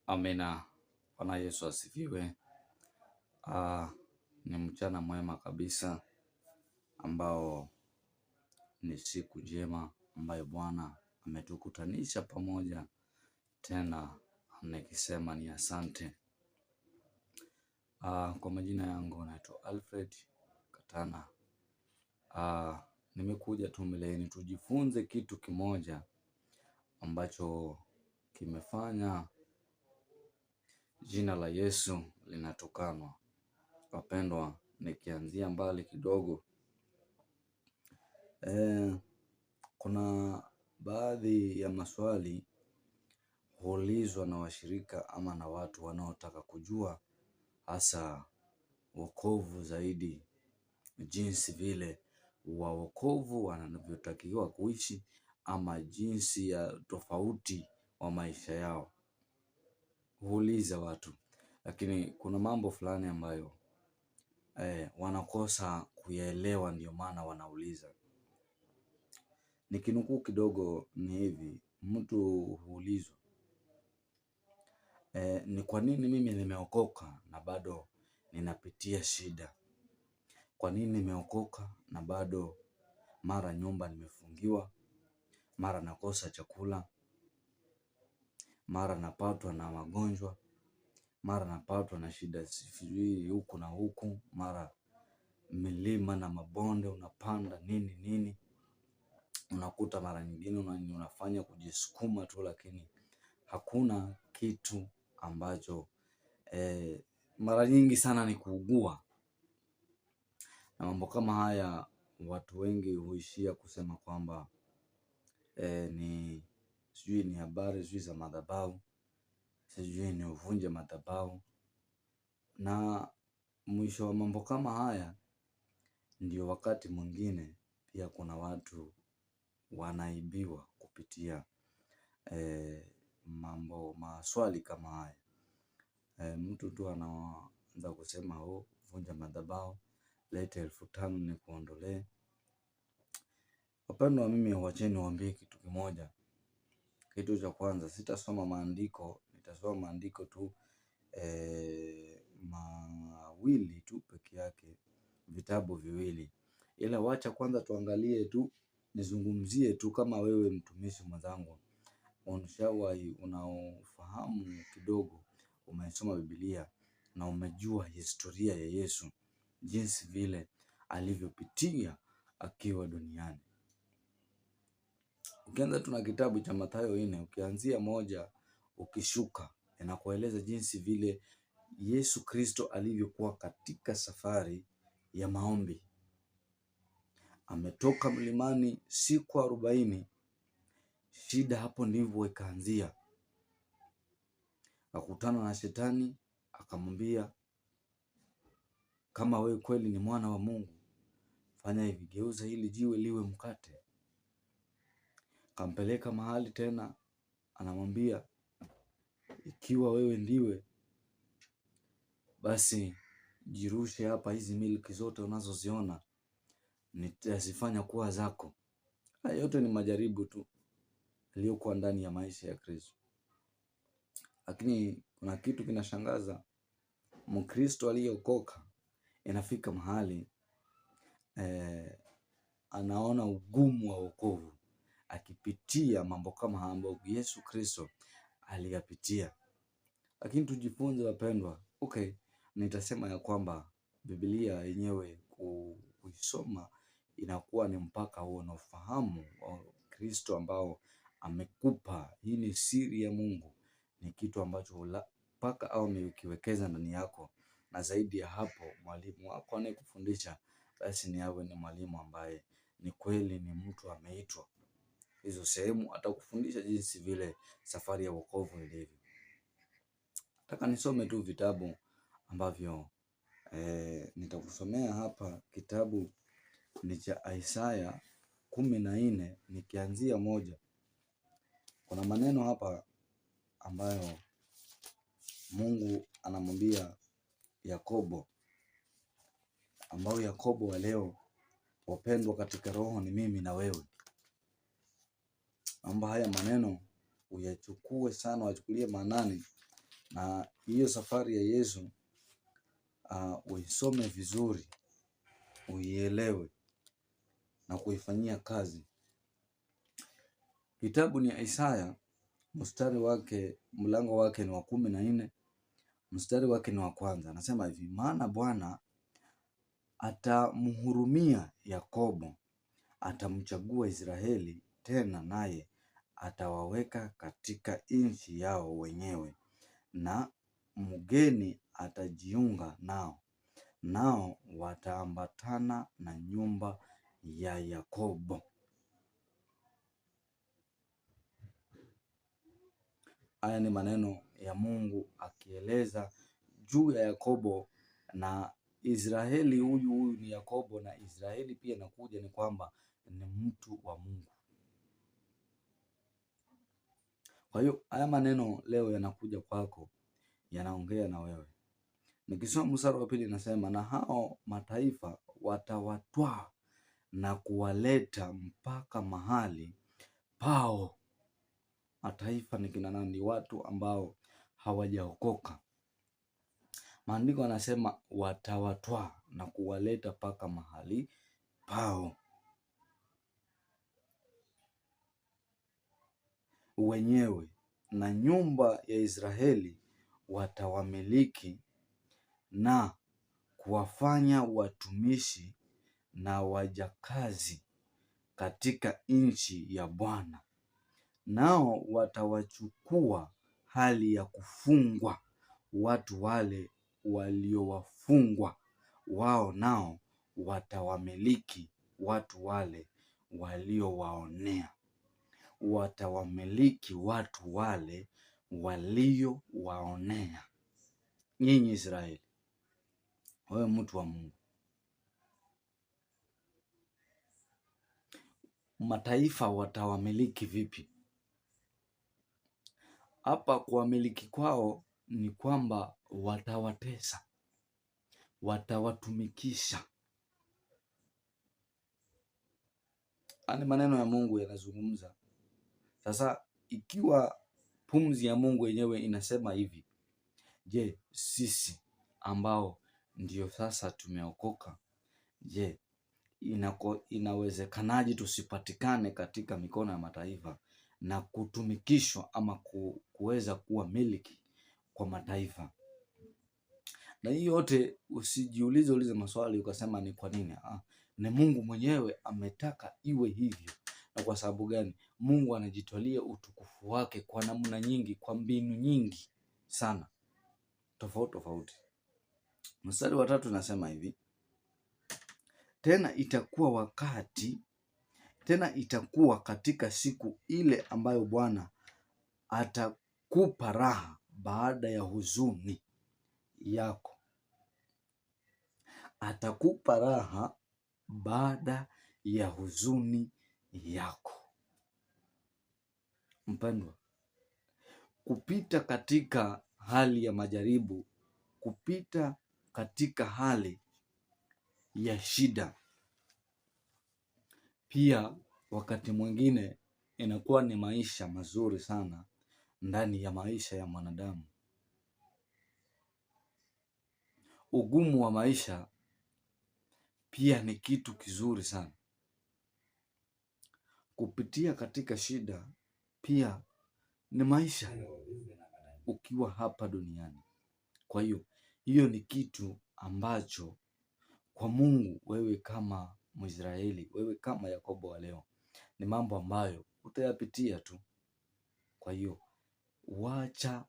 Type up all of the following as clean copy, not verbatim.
Amina. Bwana Yesu asifiwe. Ni mchana mwema kabisa ambao ni siku njema ambayo Bwana ametukutanisha pamoja tena, nikisema ni asante. Kwa majina yangu naitwa Alfred Katana. Nimekuja tu mbeleni tujifunze kitu kimoja ambacho kimefanya jina la Yesu linatukanwa. Wapendwa, nikianzia mbali kidogo, kuna baadhi ya maswali huulizwa na washirika ama na watu wanaotaka kujua hasa wokovu zaidi, jinsi vile wa wokovu wanavyotakiwa kuishi ama jinsi ya tofauti wa maisha yao. Huuliza watu, lakini kuna mambo fulani ambayo wanakosa kuyaelewa, ndio maana wanauliza. Nikinukuu kidogo ni hivi, mtu huulizwa, ni kwa nini mimi nimeokoka na bado ninapitia shida? Kwa nini nimeokoka na bado mara nyumba nimefungiwa, mara nakosa chakula, mara napatwa na magonjwa, mara napatwa na shida sijui huku na huku, mara milima na mabonde unapanda nini. Unakuta mara nyingine unafanya kujisukuma tu, lakini hakuna kitu ambacho mara nyingi sana ni kuugua. Na mambo kama haya watu wengi huishia kusema kwamba ni habari za madhabahu, sijui ni uvunje madhabahu. Na mwisho wa mambo kama haya ndio wakati mwingine pia kuna watu wanaibiwa kupitia maswali kama haya. Mtu tu anaanza kusema vunja madhabahu, leta 5,000 nikuondolee. Wapendwa, mimi wacheni niwaambie kitu kimoja. Kitu cha kwanza, sitasoma maandiko, nitasoma maandiko tu mawili tu peke yake, vitabu viwili. Ila wacha kwanza tuangalie tu, nizungumzie tu kama wewe mtumishi mwenzangu unaofahamu kidogo, umesoma Biblia na umejua historia ya Yesu, jinsi vile alivyopitia akiwa duniani. Ukianza tuna kitabu cha Mathayo 4, ukianzia 1 ukishuka, inakueleza jinsi vile Yesu Kristo alivyokuwa katika safari ya maombi. Ametoka mlimani siku 40. Shida hapo ndivyo ikaanzia. Akakutana na shetani, akamwambia, kama wewe kweli ni mwana wa Mungu, fanya hivi, geuza hili jiwe liwe mkate. Kampeleka mahali tena, anamwambia, ikiwa wewe ndiwe, basi jirushe hapa, hizi milki zote unazoziona nitazifanya kuwa zako. Haya yote ni majaribu tu yaliyokuwa ndani ya maisha ya Kristo. Lakini kuna kitu kinashangaza, Mkristo aliyeokoka inafika mahali anaona ugumu wa wokovu, akipitia mambo kama ambayo Yesu Kristo aliyapitia. Lakini tujifunze wapendwa. Nitasema ya kwamba Biblia yenyewe kuisoma inakuwa ni mpaka huo na ufahamu wa Kristo ambao amekupa. Hii ni siri ya Mungu, ni kitu ambacho mpaka au ukiwekeza ndani yako. Na zaidi ya hapo, mwalimu wako anayekufundisha basi ni awe ni mwalimu ambaye ni kweli ni mtu ameitwa hizo sehemu, atakufundisha jinsi vile safari ya wokovu ilivyo. Nataka nisome tu vitabu ambavyo nitakusomea hapa. Kitabu ni cha Isaya 14 nikianzia 1. Kuna maneno hapa ambayo Mungu anamwambia Yakobo, ambao Yakobo wa leo, wapendwa katika roho, ni mimi na wewe. Naomba haya maneno uyachukue sana, wachukulie maanani, Na hiyo safari ya Yesu uisome vizuri, uielewe na kuifanyia kazi. Kitabu ni Isaya, mlango wake ni wa 14, mstari wake ni wa 1. Anasema hivi: maana Bwana atamhurumia Yakobo, atamchagua Israeli tena, naye atawaweka katika nchi yao wenyewe, na mgeni atajiunga nao, nao wataambatana na nyumba ya Yakobo. Haya ni maneno ya Mungu akieleza juu ya Yakobo na Israeli. Huyu ni Yakobo, na Israeli pia inakuja ni kwamba ni mtu wa Mungu. Kwa hiyo haya maneno leo yanakuja kwako, yanaongea na wewe. Nikisoma mstari wa 2 nasema, na hao mataifa watawatwaa na kuwaleta mpaka mahali pao. Mataifa ni kina nani? Ni watu ambao hawajaokoka. Maandiko yanasema watawatwaa na kuwaleta mpaka mahali pao wenyewe, na nyumba ya Israeli watawamiliki na kuwafanya watumishi na wajakazi katika nchi ya Bwana. Nao watawachukua hali ya kufungwa watu wale waliowafungwa wao, nao watawamiliki watu wale waliowaonea. Watawamiliki watu wale waliowaonea. Nyinyi Israeli, wewe mtu wa Mungu, mataifa watawamiliki vipi? Hapa kuwamiliki kwao ni kwamba watawatesa, watawatumikisha. Ani maneno ya Mungu yanazungumza. Sasa ikiwa pumzi ya Mungu yenyewe inasema hivi, je, sisi ambao ndio sasa tumeokoka, je, inawezekanaje tusipatikane katika mikono ya mataifa na kutumikishwa ama kuweza kuwa miliki kwa mataifa? Na hii yote usijiulize maswali ukasema ni kwa nini. Ni Mungu mwenyewe ametaka iwe hivyo. Na kwa sababu gani? Mungu anajitwalia utukufu wake kwa namna nyingi, kwa mbinu nyingi sana tofauti. Mstari wa 3 nasema hivi: tena itakuwa katika siku ile ambayo Bwana atakupa raha baada ya huzuni yako. Atakupa raha baada ya huzuni yako. Mpendwa, kupita katika hali ya majaribu, kupita katika hali ya shida, pia wakati mwingine inakuwa ni maisha mazuri sana ndani ya maisha ya mwanadamu. Ugumu wa maisha pia ni kitu kizuri sana. Kupitia katika shida pia ni maisha ukiwa hapa duniani. Kwa hiyo ni kitu ambacho kwa Mungu, wewe kama Mwisraeli, wewe kama Yakobo wa leo, ni mambo ambayo utayapitia tu. Kwa hiyo wacha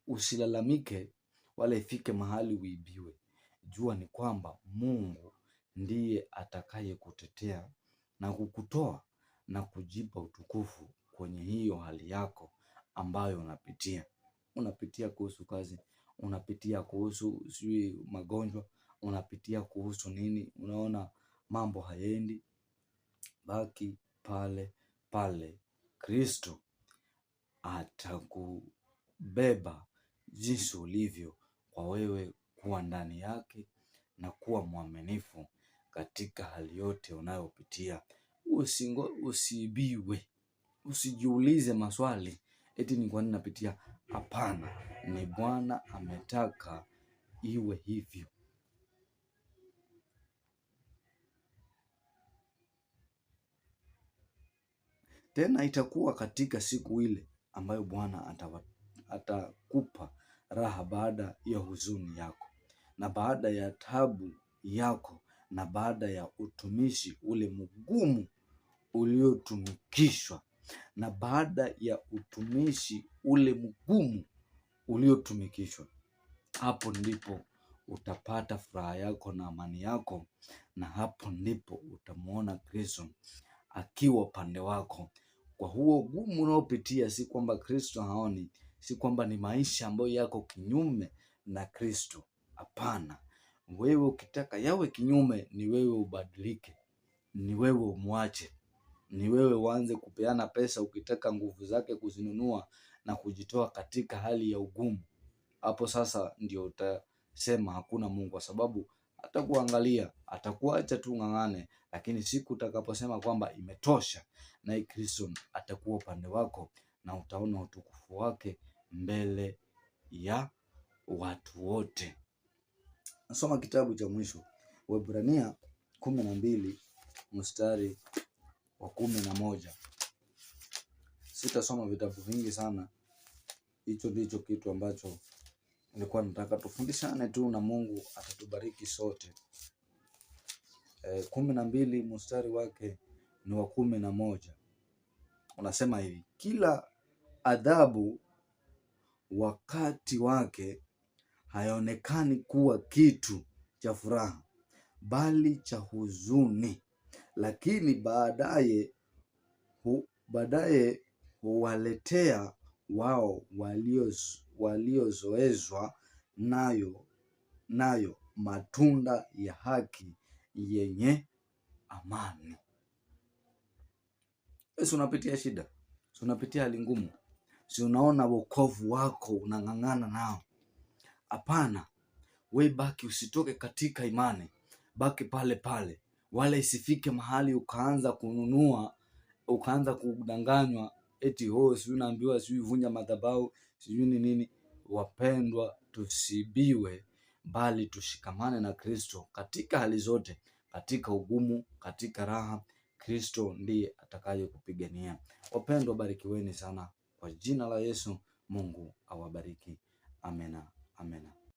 usilalamike wala ifike mahali uibiwe. Jua ni kwamba Mungu ndiye atakaye kutetea na kukutoa na kujipa utukufu kwenye hiyo hali yako ambayo unapitia. Unapitia kuhusu kazi, unapitia kuhusu magonjwa, unapitia kuhusu nini, unaona mambo hayendi, baki pale pale. Kristo atakubeba jinsi ulivyo, kwa wewe kuwa ndani yake na kuwa mwaminifu katika hali yote unayopitia. Usiibiwe, usijiulize maswali eti ni kwa nini napitia. Hapana, ni Bwana ametaka iwe hivyo. Tena itakuwa katika siku ile ambayo Bwana atakupa raha baada ya huzuni yako, na baada ya tabu yako, na baada ya utumishi ule mgumu uliotumikishwa, na baada ya utumishi ule mgumu uliotumikishwa, hapo ndipo utapata furaha yako na amani yako, na hapo ndipo utamwona Kristo akiwa upande wako. Kwa huo ugumu unaopitia, si kwamba Kristo haoni, si kwamba ni maisha ambayo yako kinyume na Kristo. Hapana, wewe ukitaka yawe kinyume, ni wewe ubadilike, ni wewe umwache, ni wewe uanze kupeana pesa ukitaka nguvu zake kuzinunua na kujitoa katika hali ya ugumu. Hapo sasa ndio utasema hakuna Mungu, kwa sababu atakuangalia, atakuacha tu ng'ang'ane, lakini siku utakaposema kwamba imetosha, na Kristo atakuwa upande wako, na utaona utukufu wake mbele ya watu wote. Nasoma kitabu cha mwisho, Waebrania 12 mstari wa 11. Sitasoma vitabu vingi sana, hicho ndicho kitu ambacho nilikuwa nataka tufundishane tu, na Mungu atatubariki sote. 12 mstari wake ni wa 11. Unasema hivi: kila adhabu wakati wake haionekani kuwa kitu cha furaha, bali cha huzuni, lakini baadaye huwaletea wao waliozoezwa nayo matunda ya haki yenye amani. Si unapitia shida? Si unapitia hali ngumu? Si unaona wokovu wako unang'ang'ana nao? Hapana, we baki, usitoke katika imani, baki pale pale, wala isifike mahali ukaanza kununua, ukaanza kudanganywa eti sijui naambiwa sijui vunja madhabahu sijui ni nini. Wapendwa, tusibiwe, bali tushikamane na Kristo katika hali zote, katika ugumu, katika raha. Kristo ndiye atakaye kupigania. Wapendwa, barikiweni sana kwa jina la Yesu. Mungu awabariki. Amena, amena.